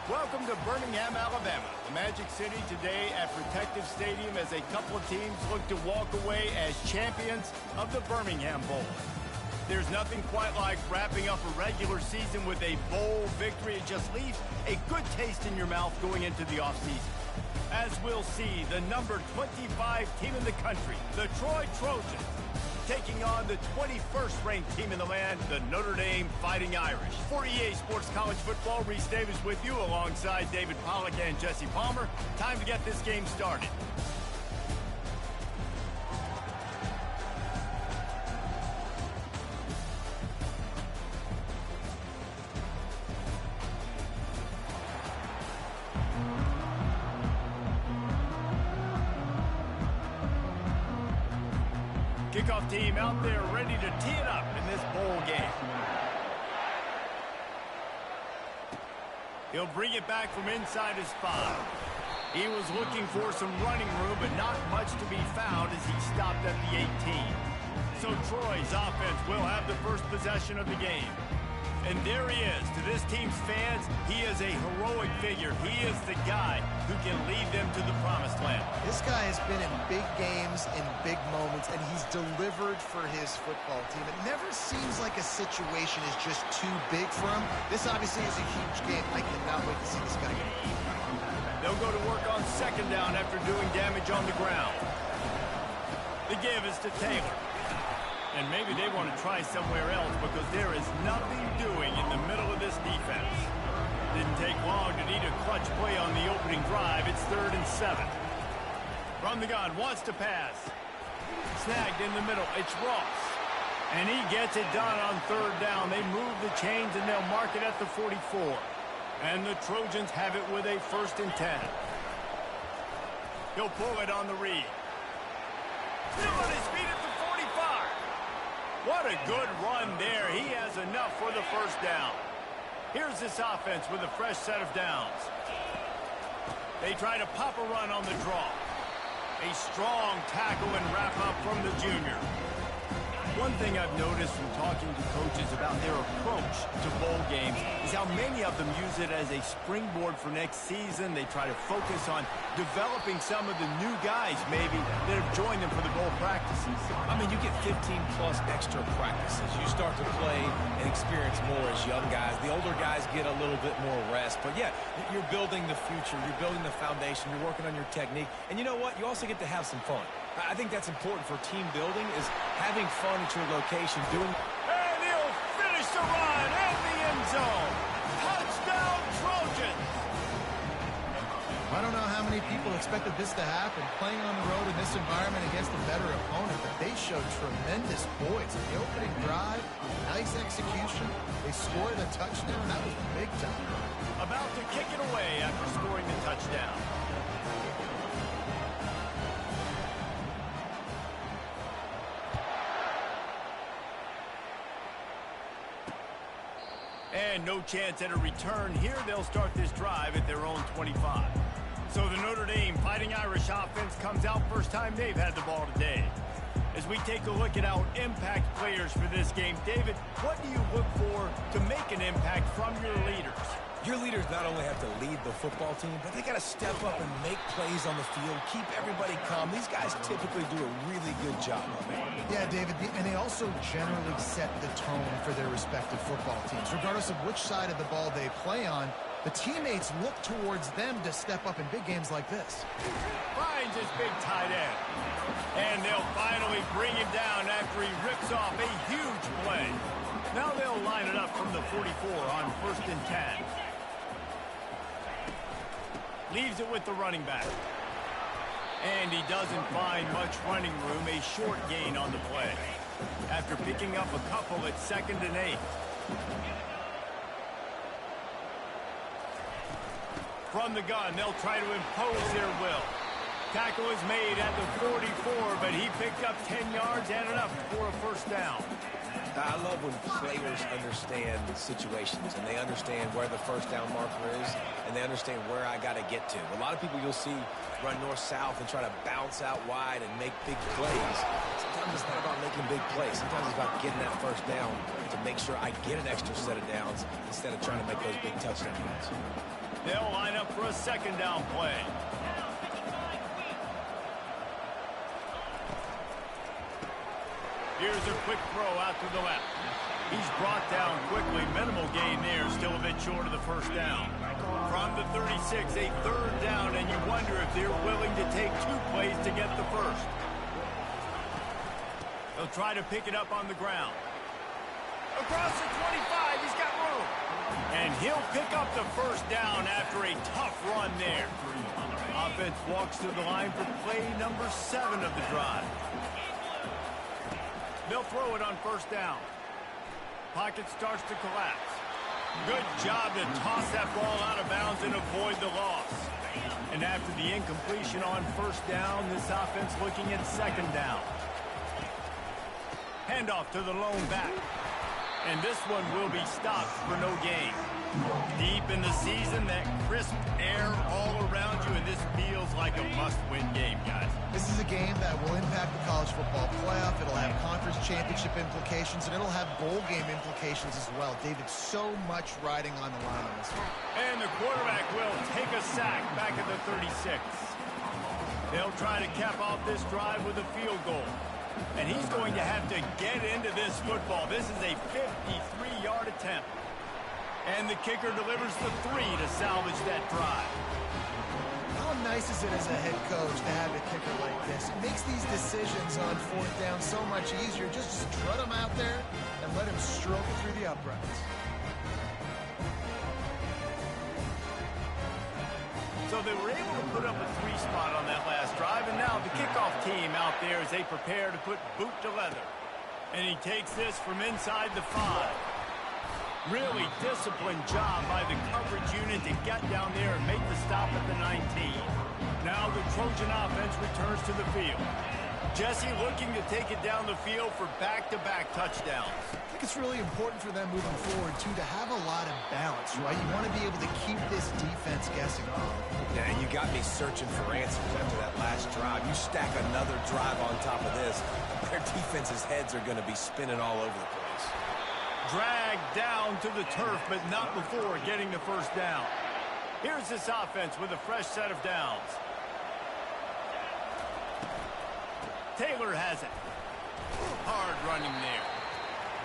Welcome to Birmingham, Alabama, the Magic City today at Protective Stadium as a couple of teams look to walk away as champions of the Birmingham Bowl. There's nothing quite like wrapping up a regular season with a bowl victory. It just leaves a good taste in your mouth going into the offseason. As we'll see, the number 25 team in the country, the Troy Trojans, taking on the 21st ranked team in the land, the Notre Dame Fighting Irish. For EA Sports College Football, Reese Davis with you alongside David Pollack and Jesse Palmer. Time to get this game started. Kickoff team out there ready to tee it up in this bowl game. He'll bring it back from inside his 5. He was looking for some running room, but not much to be found as he stopped at the 18. So Troy's offense will have the first possession of the game. And there he is. To this team's fans, he is a heroic figure. He is the guy who can lead them to the promised land. This guy has been in big games, in big moments, and he's delivered for his football team. It never seems like a situation is just too big for him. This obviously is a huge game. I cannot wait to see this guy go. They'll go to work on second down after doing damage on the ground. The give is to Taylor. And maybe they want to try somewhere else because there is nothing doing in the middle of this defense. Didn't take long to need a clutch play on the opening drive. It's 3rd and 7. From the gun, wants to pass. Snagged in the middle. It's Ross. And he gets it done on 3rd down. They move the chains and they'll mark it at the 44. And the Trojans have it with a 1st and 10. He'll pull it on the read. Still on his feet at the 45. What a good run there. He has enough for the 1st down. Here's this offense with a fresh set of downs. They try to pop a run on the draw. A strong tackle and wrap up from the junior. One thing I've noticed from talking to coaches about their approach to bowl games is how many of them use it as a springboard for next season. They try to focus on developing some of the new guys, maybe, that have joined them for the bowl practices. I mean, you get 15-plus extra practices. You start to play and experience more as young guys. The older guys get a little bit more rest. But, yeah, you're building the future. You're building the foundation. You're working on your technique. And you know what? You also get to have some fun. I think that's important for team building is having fun at your location. And he'll finish the run at the end zone. Touchdown, Trojans! I don't know how many people expected this to happen, playing on the road in this environment against a better opponent, but they showed tremendous poise. The opening drive, nice execution. They scored a touchdown. That was big time. About to kick it away after scoring the touchdown. And no chance at a return here. They'll start this drive at their own 25. So the Notre Dame Fighting Irish offense comes out first time they've had the ball today. As we take a look at our impact players for this game, David, what do you look for to make an impact from your leaders? Your leaders not only have to lead the football team, but they got to step up and make plays on the field, keep everybody calm. These guys typically do a really good job of it. Yeah, David, and they also generally set the tone for their respective football teams. Regardless of which side of the ball they play on, the teammates look towards them to step up in big games like this. Finds his big tight end. And they'll finally bring him down after he rips off a huge play. Now they'll line it up from the 44 on 1st and 10. Leaves it with the running back. And he doesn't find much running room, a short gain on the play. After picking up a couple at 2nd and 8. From the gun, they'll try to impose their will. Tackle is made at the 44, but he picked up 10 yards and enough for a 1st down. I love when players understand situations and they understand where the first down marker is and they understand where I got to get to. A lot of people you'll see run north-south and try to bounce out wide and make big plays. Sometimes it's not about making big plays. Sometimes it's about getting that first down to make sure I get an extra set of downs instead of trying to make those big touchdown runs. They'll line up for a second down play. Here's a quick throw out to the left. He's brought down quickly. Minimal gain there. Still a bit short of the first down. From the 36, a third down, and you wonder if they're willing to take 2 plays to get the first. They'll try to pick it up on the ground. Across the 25, he's got room. And he'll pick up the first down after a tough run there. Offense walks to the line for play number 7 of the drive. They'll throw it on first down. Pocket starts to collapse. Good job to toss that ball out of bounds and avoid the loss. And after the incompletion on first down, this offense looking at second down. Handoff to the lone back. And this one will be stopped for no gain. Deep in the season, that crisp air all around you, and this feels like a must-win game, guys. This is a game that will impact the college football playoff. It'll have conference championship implications, and it'll have bowl game implications as well. David, so much riding on the line on this one. And the quarterback will take a sack back at the 36. They'll try to cap off this drive with a field goal. And he's going to have to get into this football. This is a 53-yard attempt. And the kicker delivers the 3 to salvage that drive. How nice is it as a head coach to have a kicker like this? It makes these decisions on fourth down so much easier. Just strut him out there and let him stroke it through the uprights. So they were able to put up a 3 spot on that last drive, and now the kickoff team out there as they prepare to put boot to leather. And he takes this from inside the 5. Really disciplined job by the coverage unit to get down there and make the stop at the 19. Now the Trojan offense returns to the field. Jesse looking to take it down the field for back-to-back touchdowns. I think it's really important for them moving forward, too, to have a lot of balance, right? You want to be able to keep this defense guessing. Yeah, you got me searching for answers after that last drive. You stack another drive on top of this, their defense's heads are going to be spinning all over the place. Dragged down to the turf, but not before getting the first down. Here's this offense with a fresh set of downs. Taylor has it. Hard running there.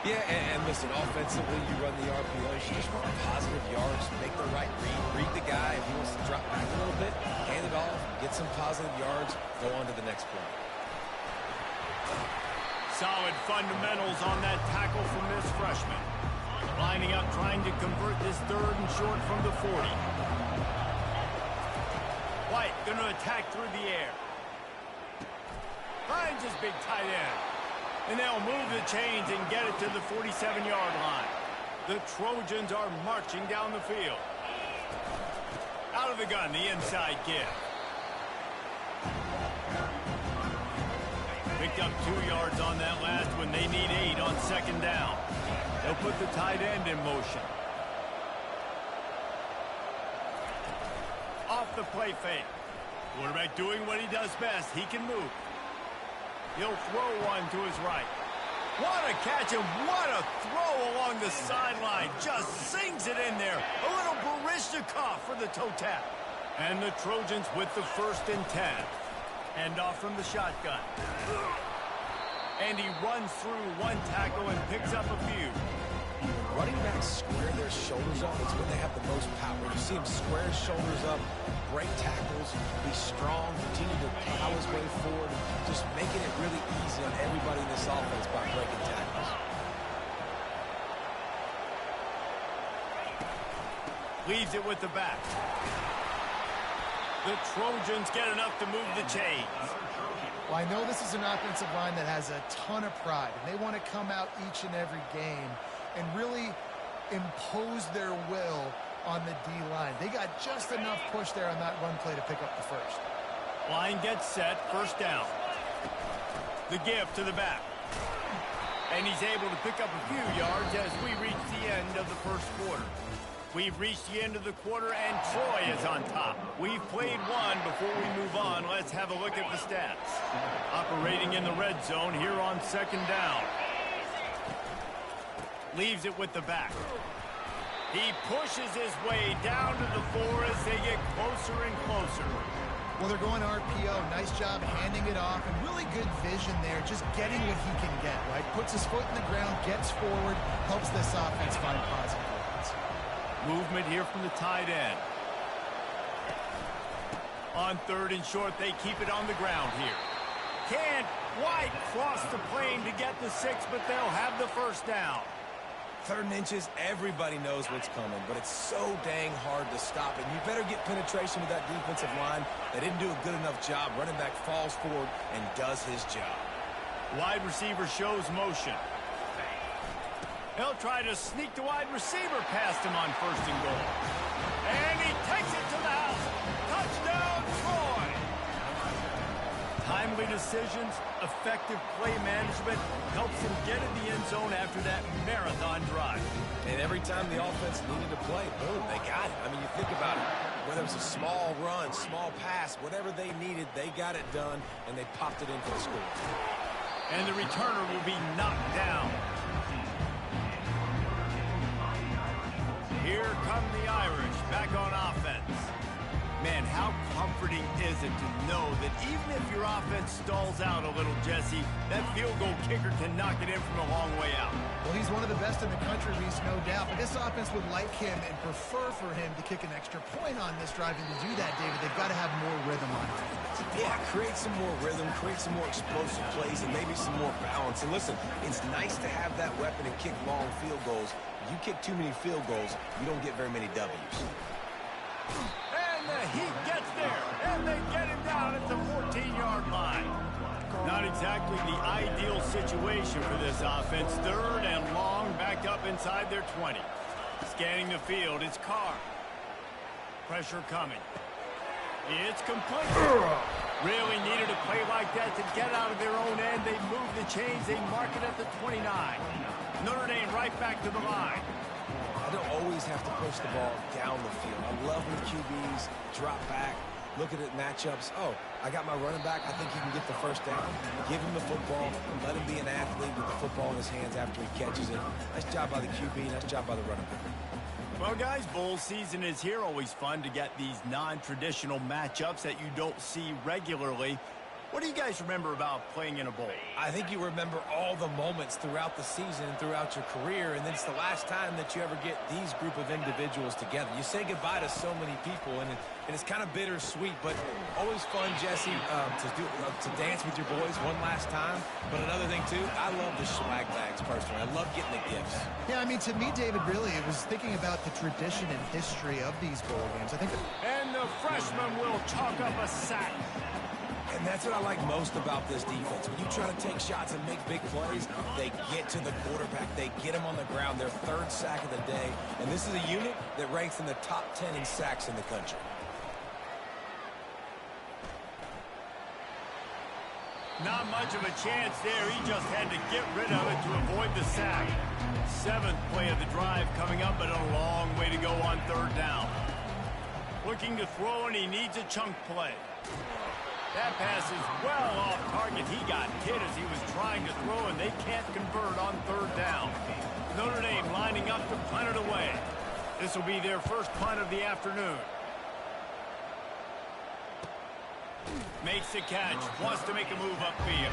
Yeah, and listen, offensively, you run the RPOs, you just run positive yards, make the right read the guy. If he wants to drop back a little bit, hand it off, get some positive yards, go on to the next play. Solid fundamentals on that tackle from this freshman. Lining up, trying to convert this 3rd and short from the 40. White going to attack through the air. Finds his big tight end. And they'll move the chains and get it to the 47-yard line. The Trojans are marching down the field. Out of the gun, the inside give. Picked up 2 yards on that last one. They need 8 on second down. They'll put the tight end in motion. Off the play fake. Quarterback doing what he does best. He can move. He'll throw one to his right. What a catch and what a throw along the sideline. Just sings it in there. A little Baryshnikov for the toe tap. And the Trojans with the 1st and 10. Hand off from the shotgun. And he runs through 1 tackle and picks up a few. Running backs square their shoulders up. It's when they have the most power. You see him square his shoulders up, break tackles, be strong, continue to plow his way forward, just making it really easy on everybody in this offense by breaking tackles. Leaves it with the back. The Trojans get enough to move the chains. Well, I know this is an offensive line that has a ton of pride, and they want to come out each and every game and really impose their will on the D-line. They got just enough push there on that run play to pick up the first. Line gets set, first down. The give to the back. And he's able to pick up a few yards as we reach the end of the first quarter. We've reached the end of the quarter, and Troy is on top. We've played one. Before we move on, let's have a look at the stats. Operating in the red zone here on second down. Leaves it with the back. He pushes his way down to the 4 as they get closer and closer. Well, they're going RPO. Nice job handing it off, and really good vision there, just getting what he can get, right? Puts his foot in the ground, gets forward, helps this offense find positive offense. Movement here from the tight end. On third and short, they keep it on the ground here. Can't quite cross the plane to get the 6, but they'll have the first down. 3rd and inches, everybody knows what's coming, but it's so dang hard to stop it. You better get penetration with that defensive line. They didn't do a good enough job. Running back falls forward and does his job. Wide receiver shows motion. He'll try to sneak the wide receiver past him on 1st and goal. And he takes it to the house. Touchdown, Troy! Timely decisions, effective play management helps him get in the end zone after that marathon drive. And every time the offense needed to play, boom, they got it. I mean, you think about it. Whether it was a small run, small pass, whatever they needed, they got it done, and they popped it in for the score. And the returner will be knocked down. Here come the Irish back on offense. Man, how comforting is it to know that even if your offense stalls out a little, Jesse, that field goal kicker can knock it in from a long way out. Well, he's one of the best in the country, Reese, no doubt. But this offense would like him and prefer for him to kick an extra point on this drive. And to do that, David, they've got to have more rhythm on offense. Yeah, create some more rhythm, create some more explosive plays, and maybe some more balance. And listen, it's nice to have that weapon and kick long field goals. If you kick too many field goals, you don't get very many W's. And the Heat gets there, and they get him down at the 14-yard line. Not exactly the ideal situation for this offense. 3rd and long, back up inside their 20. Scanning the field, it's Carr. Pressure coming. It's complete. Really needed a play like that to get out of their own end. They move the chains. They mark it at the 29. Notre Dame right back to the line. I don't always have to push the ball down the field. I love when QBs drop back, looking at matchups. Oh, I got my running back. I think he can get the first down. Give him the football. Let him be an athlete with the football in his hands after he catches it. Nice job by the QB. Nice job by the running back. Well, guys, bowl season is here. Always fun to get these non-traditional matchups that you don't see regularly. What do you guys remember about playing in a bowl? I think you remember all the moments throughout the season and throughout your career, and then it's the last time that you ever get these group of individuals together. You say goodbye to so many people, and it's kind of bittersweet, but always fun, Jesse, to dance with your boys one last time. But another thing, too, I love the swag bags, personally. I love getting the gifts. Yeah, I mean, to me, David, really, it was thinking about the tradition and history of these bowl games. I think. And the freshman will chalk up a sack. And that's what I like most about this defense. When you try to take shots and make big plays, they get to the quarterback. They get him on the ground. Their 3rd sack of the day. And this is a unit that ranks in the top 10 in sacks in the country. Not much of a chance there. He just had to get rid of it to avoid the sack. 7th play of the drive coming up, but a long way to go on 3rd down. Looking to throw, and he needs a chunk play. That pass is well off target. He got hit as he was trying to throw, and they can't convert on 3rd down. Notre Dame lining up to punt it away. This will be their first punt of the afternoon. Makes the catch, wants to make a move upfield.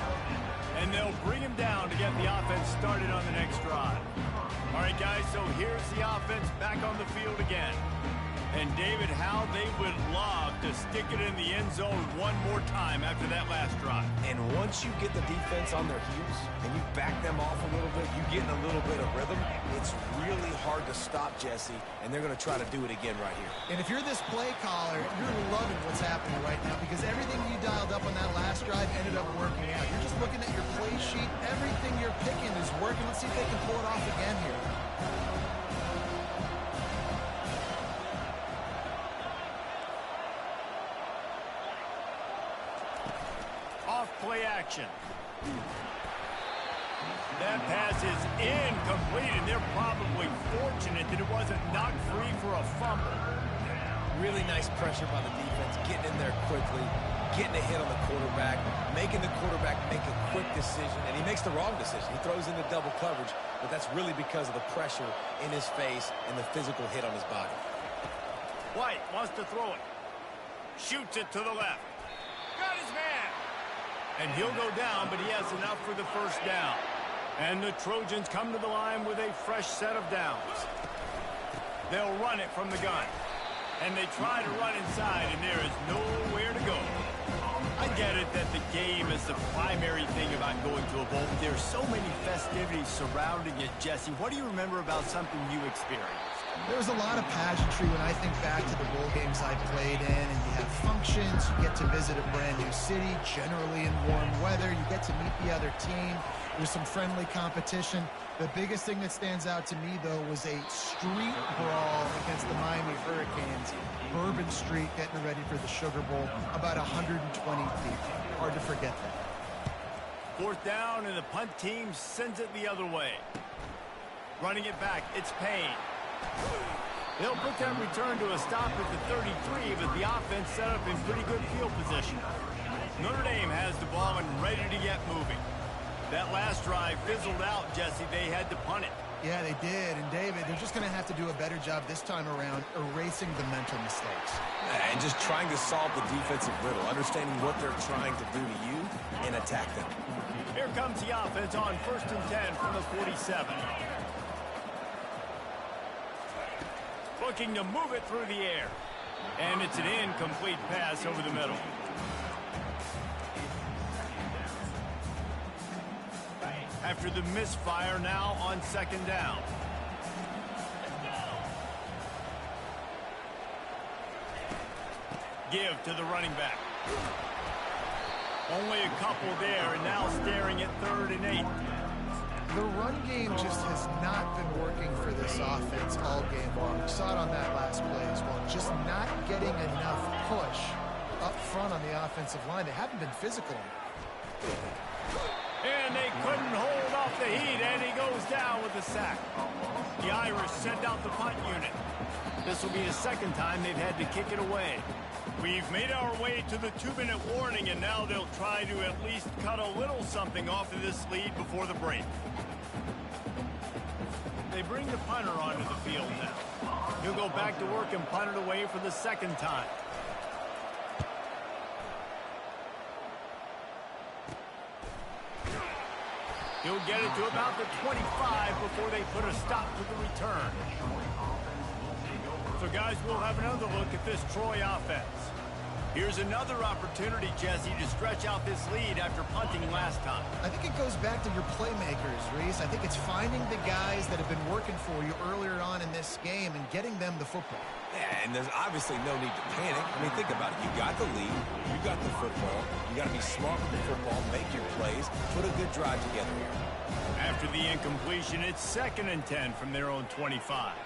And they'll bring him down to get the offense started on the next drive. All right, guys, so here's the offense back on the field again. And, David, how they would love to stick it in the end zone one more time after that last drive. And once you get the defense on their heels and you back them off a little bit, you get in a little bit of rhythm, it's really hard to stop, Jesse, and they're going to try to do it again right here. And if you're this play caller, you're loving what's happening right now because everything you dialed up on that last drive ended up working out. You're just looking at your play sheet. Everything you're picking is working. Let's see if they can pull it off again here. Play action. That pass is incomplete, and they're probably fortunate that it wasn't knocked free for a fumble. Really nice pressure by the defense, getting in there quickly, getting a hit on the quarterback, making the quarterback make a quick decision, and he makes the wrong decision. He throws into double coverage, but that's really because of the pressure in his face and the physical hit on his body. White wants to throw it. Shoots it to the left. Got his man. And he'll go down, but he has enough for the first down. And the Trojans come to the line with a fresh set of downs. They'll run it from the gun. And they try to run inside, and there is nowhere to go. I get it that the game is the primary thing about going to a bowl. There's so many festivities surrounding it, Jesse. What do you remember about something you experienced? There was a lot of pageantry when I think back to the bowl games I played in, and you have functions, you get to visit a brand new city, generally in warm weather, you get to meet the other team, there's some friendly competition. The biggest thing that stands out to me, though, was a street brawl against the Miami Hurricanes. Bourbon Street getting ready for the Sugar Bowl, about 120 people. Hard to forget that. Fourth down, and the punt team sends it the other way. Running it back, it's Payne. They'll put that return to a stop at the 33, but the offense set up in pretty good field position. Notre Dame has the ball and ready to get moving. That last drive fizzled out, Jesse. They had to punt it. Yeah, they did. And, David, they're just going to have to do a better job this time around erasing the mental mistakes. And just trying to solve the defensive riddle, understanding what they're trying to do to you and attack them. Here comes the offense on 1st and 10 from the 47. Looking to move it through the air. And it's an incomplete pass over the middle. After the misfire, now on 2nd down. Give to the running back. Only a couple there, and now staring at 3rd and 8. The run game just has not been working for this offense all game long. We saw it on that last play as well. Just not getting enough push up front on the offensive line. They haven't been physical. And they couldn't hold off the heat, and he goes down with a sack. The Irish send out the punt unit. This will be the second time they've had to kick it away. We've made our way to the 2-minute warning, and now they'll try to at least cut a little something off of this lead before the break. They bring the punter onto the field now. He'll go back to work and punt it away for the second time. He'll get it to about the 25 before they put a stop to the return. So, guys, we'll have another look at this Troy offense. Here's another opportunity, Jesse, to stretch out this lead after punting last time. I think it goes back to your playmakers, Reese. I think it's finding the guys that have been working for you earlier on in this game and getting them the football. Yeah, and there's obviously no need to panic. I mean, think about it. You got the lead. You got the football. You got to be smart with the football, make your plays, put a good drive together here. After the incompletion, it's 2nd and 10 from their own 25.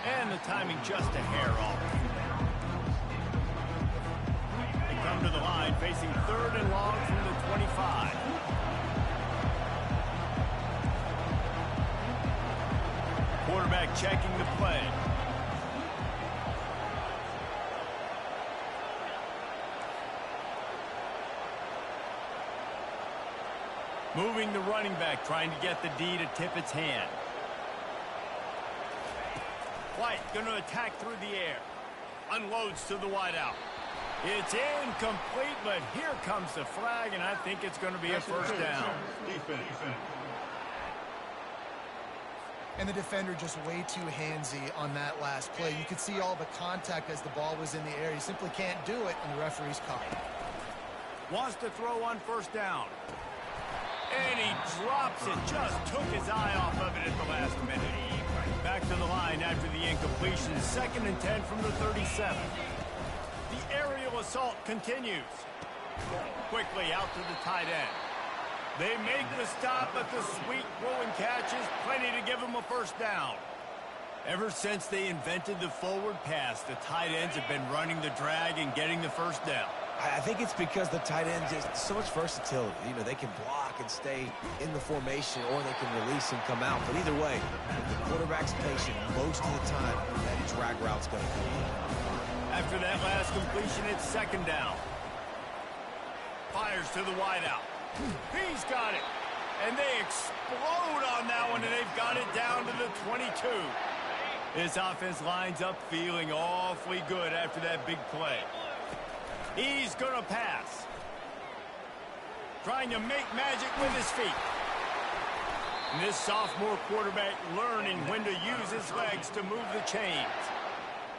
And the timing just a hair off. They come to the line facing 3rd and long from the 25. Quarterback checking the play. Moving the running back, trying to get the D to tip its hand. White going to attack through the air. Unloads to the wideout. It's incomplete, but here comes the flag, and I think it's going to be a first down. And the defender just way too handsy on that last play. You could see all the contact as the ball was in the air. He simply can't do it, and the referee's caught it. Wants to throw on 1st down. And he drops it. Just took his eye off of it at the last minute. Back to the line after the incompletion. 2nd and 10 from the 37. The aerial assault continues. Quickly out to the tight end. They make the stop, but the sweet throwing catch is plenty to give them a first down. Ever since they invented the forward pass, the tight ends have been running the drag and getting the first down. I think it's because the tight end just so much versatility. You know, they can block and stay in the formation, or they can release and come out. But either way, if the quarterback's patient, most of the time, that drag route's going to come in. After that last completion, it's second down. Fires to the wideout. He's got it. And they explode on that one, and they've got it down to the 22. This offense lines up feeling awfully good after that big play. He's going to pass. Trying to make magic with his feet. And this sophomore quarterback learning when to use his legs to move the chains.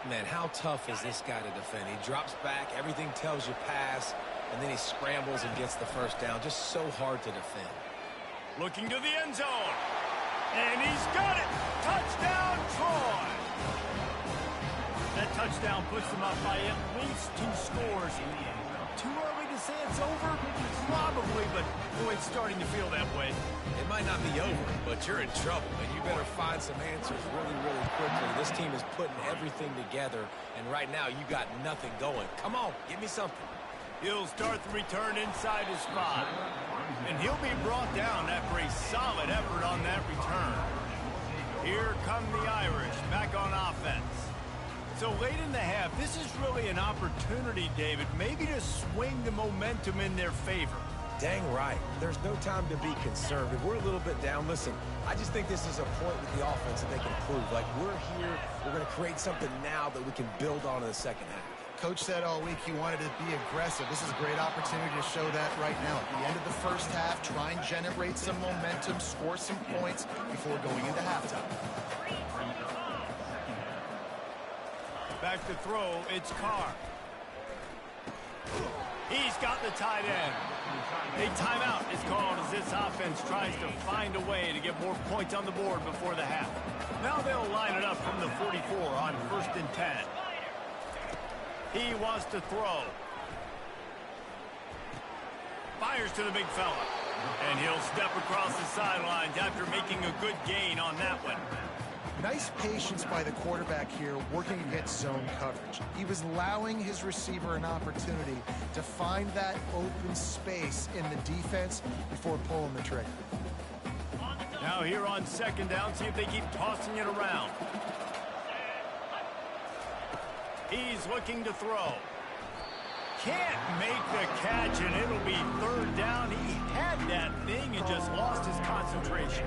Man, how tough is this guy to defend? He drops back, everything tells you pass, and then he scrambles and gets the first down. Just so hard to defend. Looking to the end zone. And he's got it. Touchdown, Troy. That touchdown puts them up by at least 2 scores. Too early to say it's over? Probably, but boy, it's starting to feel that way. It might not be over, but you're in trouble, and you better find some answers really, really quickly. This team is putting everything together, and right now you got nothing going. Come on, give me something. He'll start the return inside his spot. And he'll be brought down after a solid effort on that return. Here come the Irish back on offense. So late in the half, this is really an opportunity, David, maybe to swing the momentum in their favor. Dang right. There's no time to be concerned. If we're a little bit down, listen, I just think this is a point with the offense that they can improve. Like, we're here, we're going to create something now that we can build on in the second half. Coach said all week he wanted to be aggressive. This is a great opportunity to show that right now. At the end of the first half, try and generate some momentum, score some points before going into halftime. Back to throw, it's Carr. He's got the tight end. A timeout is called as this offense tries to find a way to get more points on the board before the half. Now they'll line it up from the 44 on 1st and 10. He wants to throw. Fires to the big fella. And he'll step across the sidelines after making a good gain on that one. Nice patience by the quarterback here working against zone coverage. He was allowing his receiver an opportunity to find that open space in the defense before pulling the trigger. Now here on second down, see if they keep tossing it around. He's looking to throw. Can't make the catch, and it'll be 3rd down. He had that thing and just lost his concentration.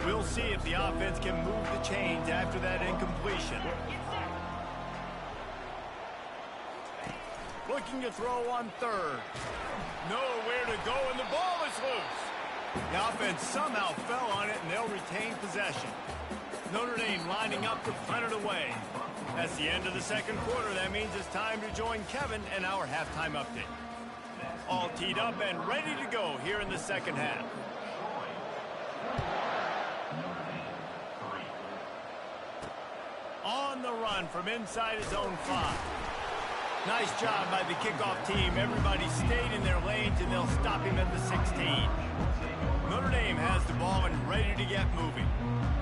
We'll see if the offense can move the chains after that incompletion. Looking to throw on 3rd. Nowhere to go, and the ball is loose. The offense somehow fell on it, and they'll retain possession. Notre Dame lining up to punt it away. That's the end of the second quarter. That means it's time to join Kevin and our halftime update. All teed up and ready to go here in the second half. On the run from inside his own 5. Nice job by the kickoff team. Everybody stayed in their lanes, and they'll stop him at the 16. Notre Dame has the ball and ready to get moving.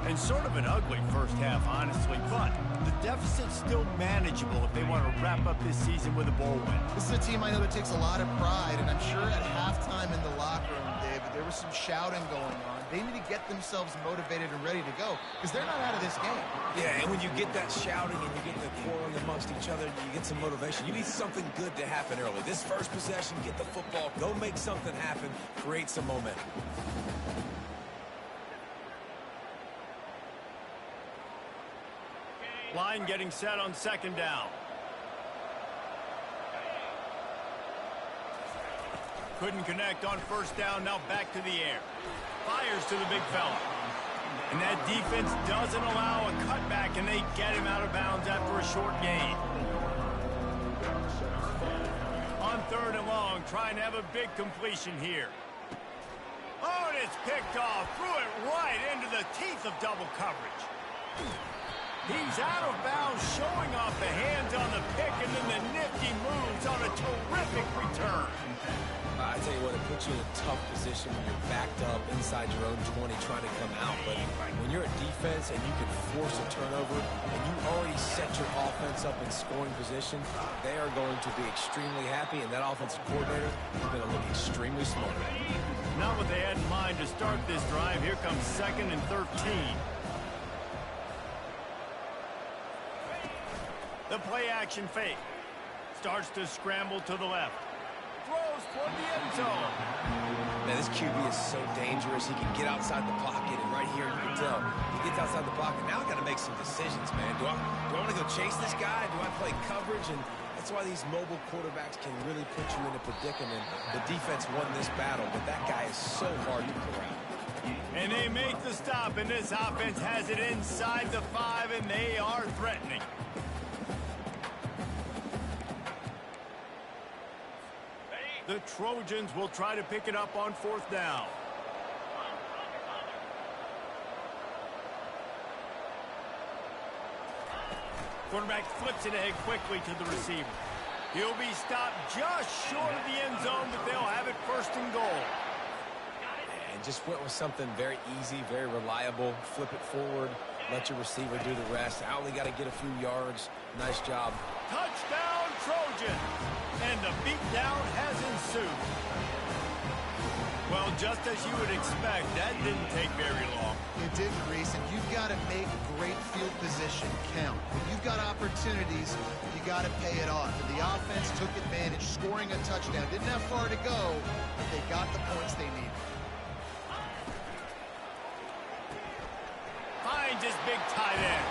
And sort of an ugly first half, honestly, but the deficit's still manageable if they want to wrap up this season with a bowl win. This is a team I know that takes a lot of pride, and I'm sure at halftime in the locker room, David, there was some shouting going on. They need to get themselves motivated and ready to go, because they're not out of this game. Yeah, and when you get that shouting and you get the quarreling amongst each other, you get some motivation. You need something good to happen early. This first possession, get the football, go make something happen, create some momentum. Line getting set on second down. Couldn't connect on first down, now back to the air. Fires to the big fella. And that defense doesn't allow a cutback, and they get him out of bounds after a short gain. On 3rd and long, trying to have a big completion here. Oh, and it's picked off. Threw it right into the teeth of double coverage. He's out of bounds, showing off the hands on the pick, and then the nifty moves on a terrific return. I tell you what, it puts you in a tough position when you're backed up inside your own 20 trying to come out. But when you're a defense and you can force a turnover and you already set your offense up in scoring position, they are going to be extremely happy, and that offensive coordinator is going to look extremely smart. Not what they had in mind to start this drive. Here comes 2nd and 13. The play action fake. Starts to scramble to the left. Throws toward the end zone. Man, this QB is so dangerous. He can get outside the pocket, and right here you can tell he gets outside the pocket. Now I got to make some decisions, man. Do I want to go chase this guy? Do I play coverage? And that's why these mobile quarterbacks can really put you in a predicament. The defense won this battle, but that guy is so hard to corral. And they make the stop, and this offense has it inside the 5, and they are threatening. The Trojans will try to pick it up on 4th down. Quarterback flips it ahead quickly to the receiver. He'll be stopped just short of the end zone, but they'll have it 1st and goal. And just went with something very easy, very reliable. Flip it forward, let your receiver do the rest. I only got to get a few yards. Nice job. Touchdown, Trojans! And the beatdown has ensued. Well, just as you would expect, that didn't take very long. It didn't, Reese, and you've got to make great field position count. When you've got opportunities, you got to pay it off. And the offense took advantage, scoring a touchdown. Didn't have far to go, but they got the points they needed. Finds his big tight end.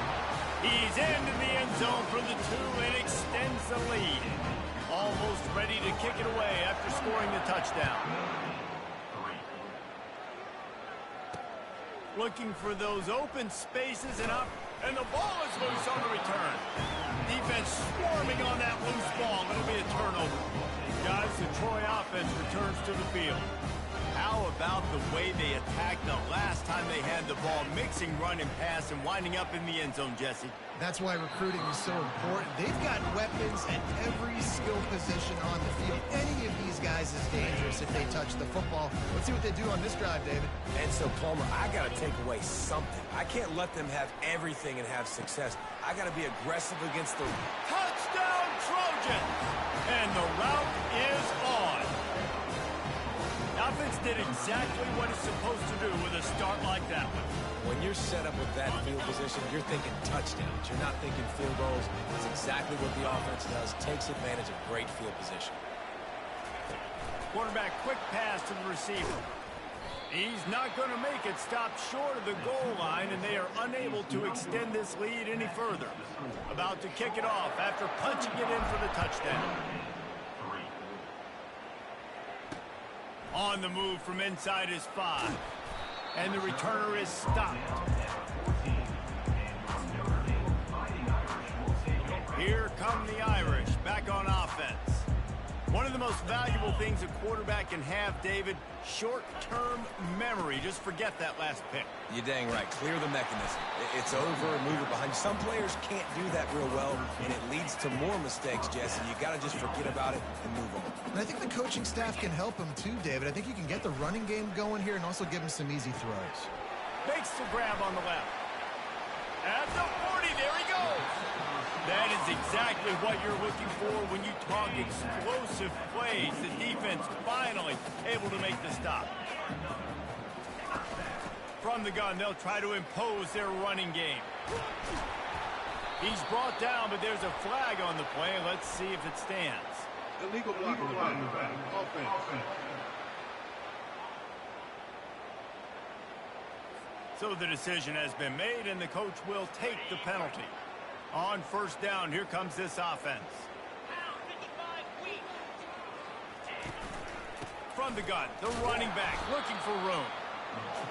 He's into the end zone for the 2 and extends the lead. Almost ready to kick it away after scoring the touchdown. Looking for those open spaces and the ball is loose on the return. Defense swarming on that loose ball. It'll be a turnover. Guys, the Troy offense returns to the field. How about the way they attacked the last time they had the ball, mixing run and pass and winding up in the end zone, Jesse? That's why recruiting is so important. They've got weapons at every skill position on the field. Any of these guys is dangerous if they touch the football. Let's see what they do on this drive, David. And so, Palmer, I got to take away something. I can't let them have everything and have success. I got to be aggressive against the... Touchdown, Trojans! And the route is on. Offense did exactly what it's supposed to do with a start like that one. When you're set up with that field position, you're thinking touchdowns. You're not thinking field goals. That's exactly what the offense does. Takes advantage of great field position. Quarterback quick pass to the receiver. He's not going to make it. Stopped short of the goal line, and they are unable to extend this lead any further. About to kick it off after punching it in for the touchdown. On the move from inside his 5. And the returner is stopped. Here come the Irish back on offense. One of the most valuable things a quarterback can have, David, short-term memory. Just forget that last pick. You're dang right. Clear the mechanism. It's over, move it behind you. Some players can't do that real well, and it leads to more mistakes, Jesse. You got to just forget about it and move on. And I think the coaching staff can help him too, David. I think you can get the running game going here and also give him some easy throws. Makes the grab on the left. At the 40, there he goes. That is exactly what you're looking for when you talk explosive plays. The defense finally able to make the stop. From the gun, they'll try to impose their running game. He's brought down, but there's a flag on the play. Let's see if it stands. Illegal block in the back. Offense. So the decision has been made, and the coach will take the penalty. On 1st down, here comes this offense. From the gun, the running back looking for room.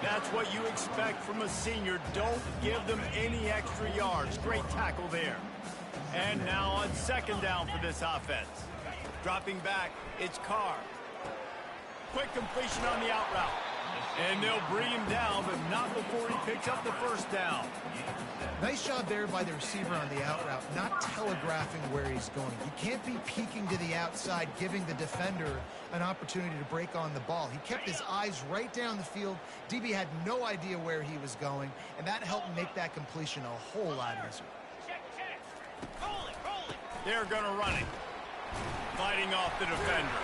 That's what you expect from a senior. Don't give them any extra yards. Great tackle there. And now on 2nd down for this offense. Dropping back, it's Carr. Quick completion on the out route. And they'll bring him down, but not before he picks up the first down. Nice job there by the receiver on the out route, not telegraphing where he's going. You can't be peeking to the outside, giving the defender an opportunity to break on the ball. He kept his eyes right down the field. DB had no idea where he was going, and that helped make that completion a whole lot easier. They're going to run it. Fighting off the defender.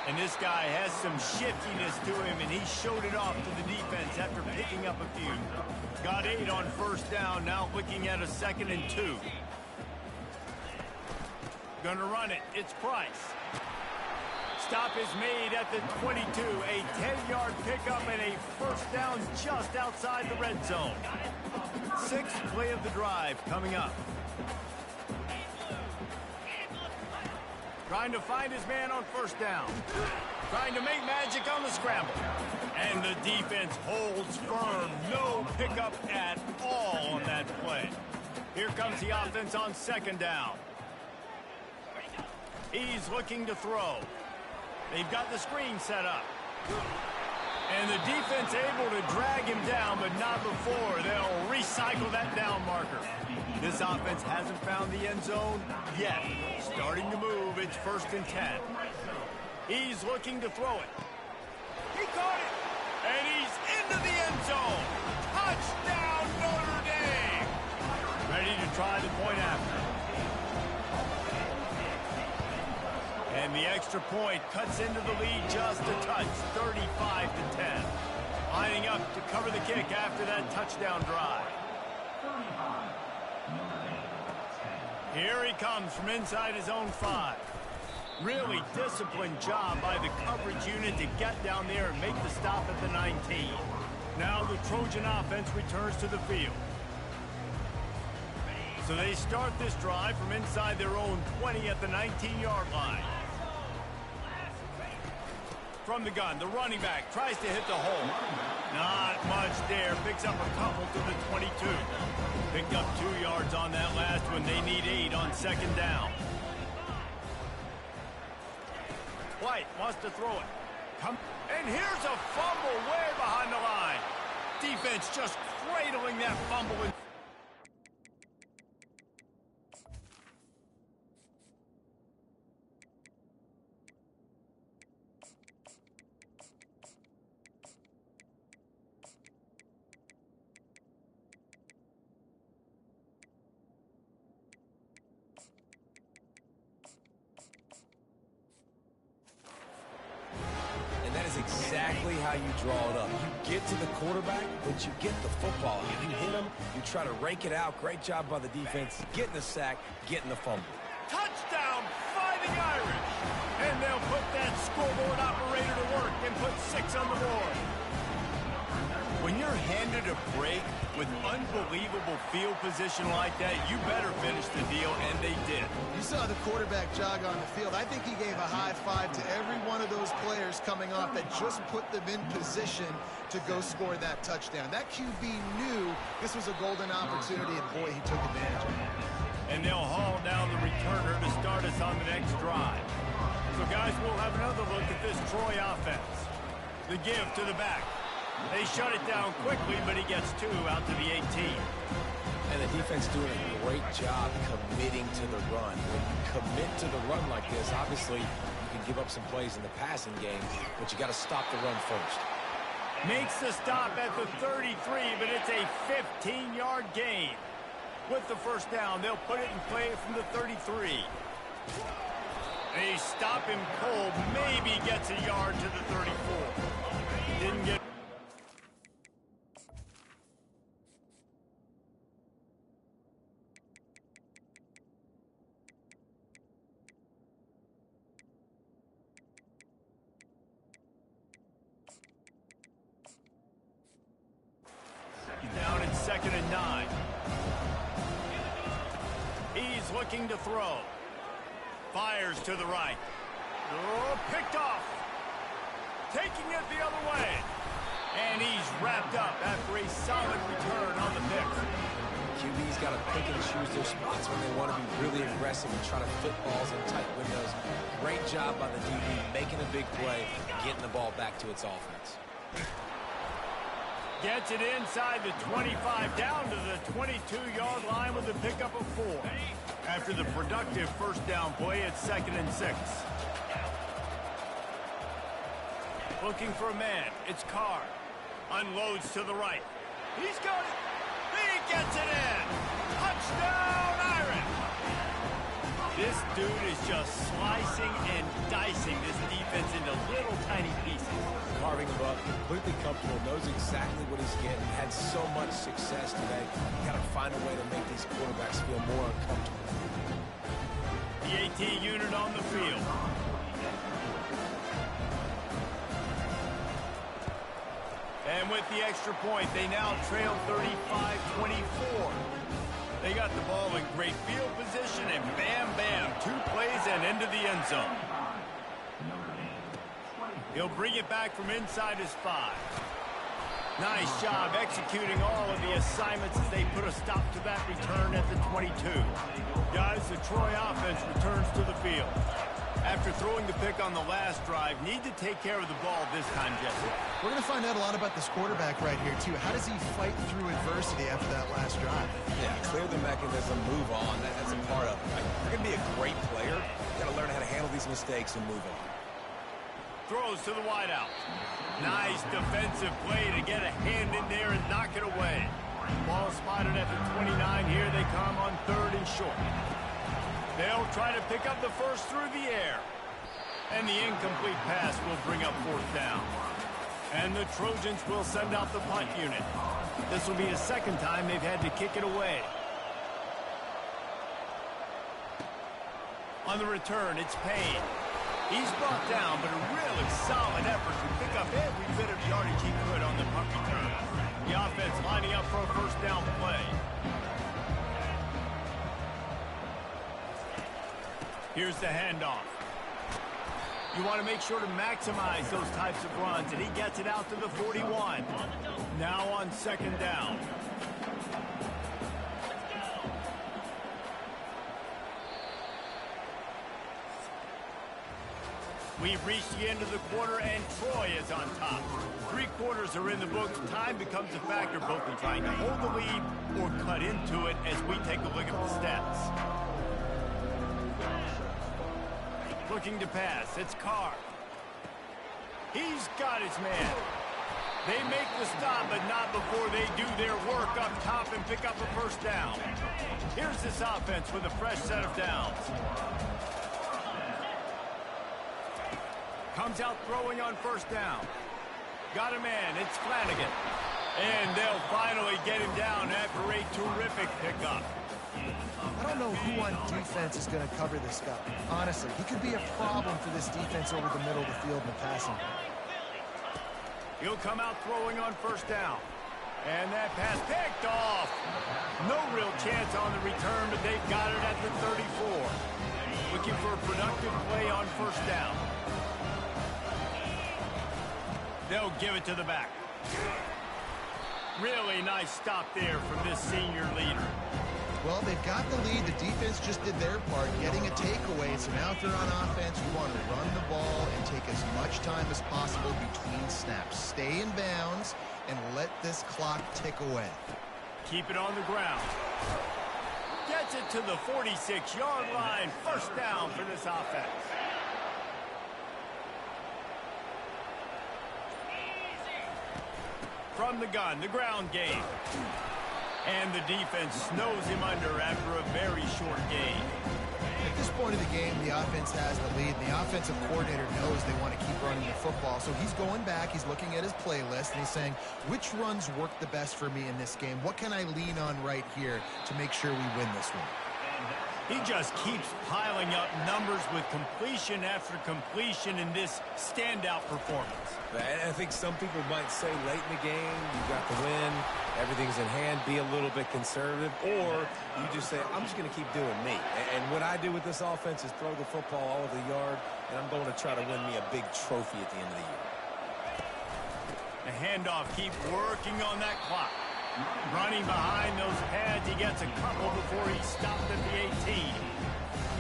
And this guy has some shiftiness to him, and he showed it off to the defense after picking up a few. Got 8 on first down, now looking at a 2nd and 2. Gonna run it, it's Price. Stop is made at the 22, a 10-yard pickup and a first down just outside the red zone. 6th play of the drive coming up. Trying to find his man on first down. Trying to make magic on the scramble. And the defense holds firm. No pickup at all on that play. Here comes the offense on 2nd down. He's looking to throw. They've got the screen set up. And the defense able to drag him down, but not before. They'll recycle that down marker. This offense hasn't found the end zone yet. Starting to move, it's 1st and 10. He's looking to throw it. He caught it, and he's into the end zone. Touchdown, Notre Dame. Ready to try the point after. And the extra point cuts into the lead just a touch, 35 to 10. Lining up to cover the kick after that touchdown drive. Here he comes from inside his own 5. Really disciplined job by the coverage unit to get down there and make the stop at the 19. Now the Trojan offense returns to the field. So they start this drive from inside their own 20 at the 19-yard line. From the gun, the running back tries to hit the hole. Not much there. Picks up a couple to the 22. Picked up 2 yards on that last one. They need 8 on 2nd down. White wants to throw it. And here's a fumble way behind the line. Defense just cradling that fumble. Exactly how you draw it up. You get to the quarterback, but you get the football. You hit him, you try to rake it out. Great job by the defense, getting the sack, getting the fumble. Touchdown, Fighting Irish! And they'll put that scoreboard operator to work and put 6 on the board. When you're handed a break with unbelievable field position like that, you better finish the deal, and they did. You saw the quarterback jog on the field. I think he gave a high five to every one of those players coming off that just put them in position to go score that touchdown. That QB knew this was a golden opportunity, and boy, he took advantage of it. And they'll haul down the returner to start us on the next drive. So, guys, we'll have another look at this Troy offense. The give to the back. They shut it down quickly, but he gets 2 out to the 18. And the defense doing a great job committing to the run. When you commit to the run like this, obviously you can give up some plays in the passing game, but you got to stop the run first. Makes the stop at the 33, but it's a 15-yard gain. With the first down, they'll put it in play from the 33. They stop him cold, maybe gets a yard to the 34. Didn't get down in 2nd and 9. He's looking to throw. Fires to the right. Oh, picked off. Taking it the other way. And he's wrapped up after a solid return on the pick. QB's got to pick and choose their spots when they want to be really aggressive and try to fit balls in tight windows. Great job by the DB making a big play, getting the ball back to its offense. Gets it inside the 25, down to the 22-yard line with a pickup of 4. After the productive first down play, it's 2nd and 6. Looking for a man. It's Carr. Unloads to the right. He's got it. He gets it in. Touchdown, Iron. This dude is just slicing and dicing this defense into little tiny pieces. Carving him up, completely comfortable, knows exactly what he's getting, had so much success today. You got to find a way to make these quarterbacks feel more uncomfortable. The AT unit on the field. And with the extra point, they now trail 35-24. They got the ball in great field position, and bam, bam, 2 plays and into the end zone. He'll bring it back from inside his 5. Nice job executing all of the assignments as they put a stop to that return at the 22. Guys, the Troy offense returns to the field. After throwing the pick on the last drive, need to take care of the ball this time, Jesse. We're going to find out a lot about this quarterback right here, too. How does he fight through adversity after that last drive? Yeah, clear the mechanism, move on. That's a part of it. Right? If you're going to be a great player, you got to learn how to handle these mistakes and move on. Throws to the wideout. Nice defensive play to get a hand in there and knock it away. Ball spotted at the 29. Here they come on 3rd and short. They'll try to pick up the first through the air. And the incomplete pass will bring up 4th down. And the Trojans will send out the punt unit. This will be the 2nd time they've had to kick it away. On the return, it's Payne. He's brought down, but a really solid effort to pick up every bit of yardage he could on the punt return. The offense lining up for a first down play. Here's the handoff. You want to make sure to maximize those types of runs, and he gets it out to the 41. Now on 2nd down. We've reached the end of the quarter, and Troy is on top. 3 quarters are in the books. Time becomes a factor both in trying to hold the lead or cut into it as we take a look at the stats. Looking to pass. It's Carr. He's got his man. They make the stop, but not before they do their work up top and pick up a first down. Here's this offense with a fresh set of downs. Comes out throwing on first down. Got a man. It's Flanagan. And they'll finally get him down after a terrific pickup. I don't know who on defense is going to cover this guy. Honestly, he could be a problem for this defense over the middle of the field in the passing. He'll come out throwing on first down. And that pass picked off. No real chance on the return, but they've got it at the 34. Looking for a productive play on first down. They'll give it to the back. Really nice stop there from this senior leader. Well, they've got the lead. The defense just did their part, getting a takeaway. So now if they're on offense, you want to run the ball and take as much time as possible between snaps. Stay in bounds and let this clock tick away. Keep it on the ground. Gets it to the 46-yard line. First down for this offense. From the gun, the ground game. And the defense snows him under after a very short game. At this point of the game, the offense has the lead. The offensive coordinator knows they want to keep running the football. So he's going back, he's looking at his playlist, and he's saying, which runs work the best for me in this game? What can I lean on right here to make sure we win this one? He just keeps piling up numbers with completion after completion in this standout performance. And I think some people might say late in the game, you got the win, everything's in hand, be a little bit conservative, or you just say, I'm just going to keep doing me. And what I do with this offense is throw the football all over the yard, and I'm going to try to win me a big trophy at the end of the year. The handoff keeps working on that clock. Running behind those pads, he gets a couple before he's stopped at the 18.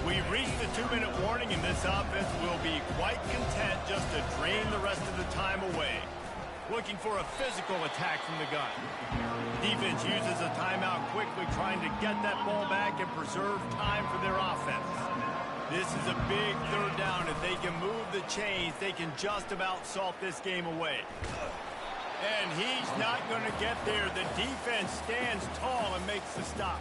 We've reached the 2-minute warning, and this offense will be quite content just to drain the rest of the time away. looking for a physical attack from the gun. Defense uses a timeout quickly, trying to get that ball back and preserve time for their offense. This is a big third down. If they can move the chains, they can just about salt this game away. And he's not going to get there. The defense stands tall and makes the stop.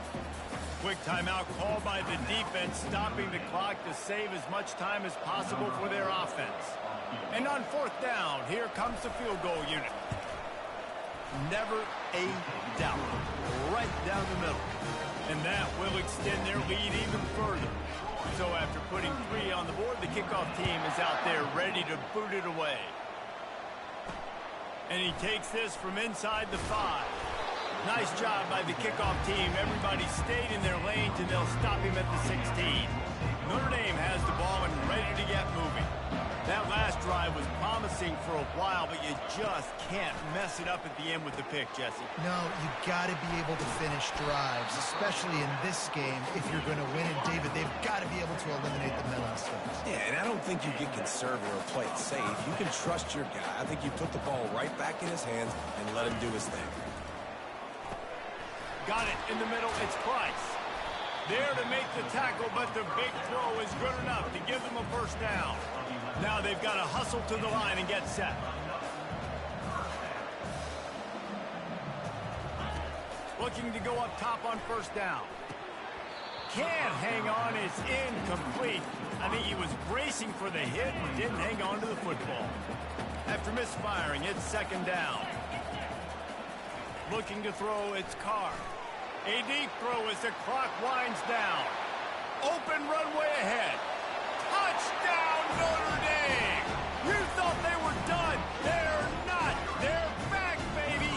Quick timeout called by the defense, stopping the clock to save as much time as possible for their offense. And on fourth down, here comes the field goal unit. Never a doubt. Right down the middle. And that will extend their lead even further. So after putting 3 on the board, the kickoff team is out there ready to boot it away. And he takes this from inside the 5. Nice job by the kickoff team. Everybody stayed in their lanes, and they'll stop him at the 16. Notre Dame has the ball and ready to get moving. That last drive was promising for a while, but you just can't mess it up at the end with the pick, Jesse. No, you got to be able to finish drives, especially in this game. If you're going to win it, David, they've got to be able to eliminate the mental mistakes. Yeah, and I don't think you get conservative or play it safe. You can trust your guy. I think you put the ball right back in his hands and let him do his thing. Got it in the middle. It's Price. There to make the tackle, but the big throw is good enough to give them a first down. Now they've got to hustle to the line and get set. Looking to go up top on first down. Can't hang on. It's incomplete. I think he was bracing for the hit and didn't hang on to the football. After misfiring, it's second down. Looking to throw, it's Carr. A deep throw as the clock winds down. Open runway ahead. Touchdown, Notre Dame! You thought they were done. They're not. They're back, baby!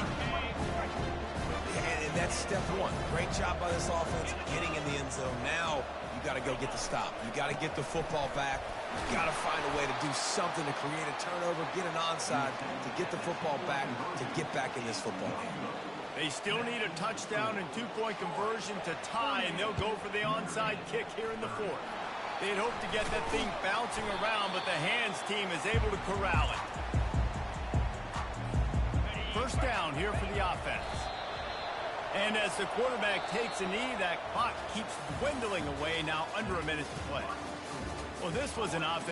And that's step 1. Great job by this offense getting in the end zone. Now you got to go get the stop. You got to get the football back. You got to find a way to do something to create a turnover, get an onside, to get the football back, to get back in this football game. They still need a touchdown and 2-point conversion to tie, and they'll go for the onside kick here in the 4th. They'd hope to get that thing bouncing around, but the hands team is able to corral it. First down here for the offense. And as the quarterback takes a knee, that clock keeps dwindling away, now under a minute to play. Well, this was an offense.